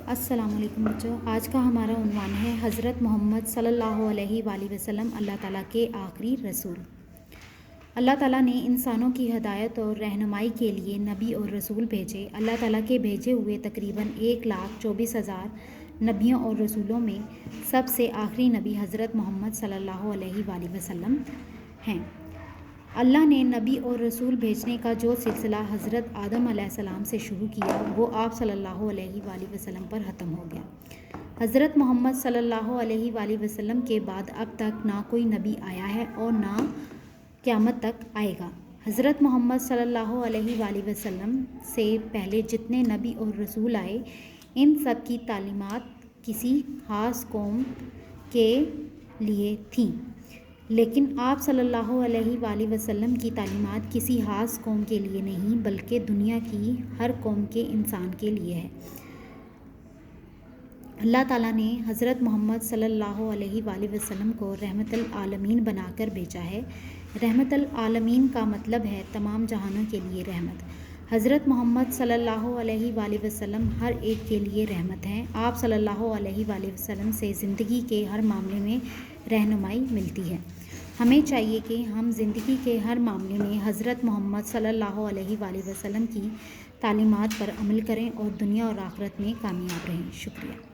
السلام علیکم بچوں، آج کا ہمارا عنوان ہے حضرت محمد صلی اللہ علیہ وآلہ وسلم اللہ تعالیٰ کے آخری رسول۔ اللہ تعالیٰ نے انسانوں کی ہدایت اور رہنمائی کے لیے نبی اور رسول بھیجے۔ اللہ تعالیٰ کے بھیجے ہوئے تقریباً 1,24,000 نبیوں اور رسولوں میں سب سے آخری نبی حضرت محمد صلی اللہ علیہ وآلہ وسلم ہیں۔ اللہ نے نبی اور رسول بھیجنے کا جو سلسلہ حضرت آدم علیہ السلام سے شروع کیا وہ آپ صلی اللہ علیہ وآلہ وسلم پر ختم ہو گیا۔ حضرت محمد صلی اللہ علیہ وآلہ وسلم کے بعد اب تک نہ کوئی نبی آیا ہے اور نہ قیامت تک آئے گا۔ حضرت محمد صلی اللہ علیہ وآلہ وسلم سے پہلے جتنے نبی اور رسول آئے ان سب کی تعلیمات کسی خاص قوم کے لیے تھیں، لیکن آپ صلی اللہ علیہ وآلہ وسلم کی تعلیمات کسی خاص قوم کے لیے نہیں بلکہ دنیا کی ہر قوم کے انسان کے لیے ہے۔ اللہ تعالیٰ نے حضرت محمد صلی اللہ علیہ وآلہ وسلم کو رحمت العالمین بنا کر بھیجا ہے۔ رحمت العالمین کا مطلب ہے تمام جہانوں کے لیے رحمت۔ حضرت محمد صلی اللہ علیہ وآلہ وسلم ہر ایک کے لیے رحمت ہیں۔ آپ صلی اللہ علیہ وآلہ وسلم سے زندگی کے ہر معاملے میں رہنمائی ملتی ہے۔ ہمیں چاہیے کہ ہم زندگی کے ہر معاملے میں حضرت محمد صلی اللہ علیہ وآلہ وسلم کی تعلیمات پر عمل کریں اور دنیا اور آخرت میں کامیاب رہیں۔ شکریہ۔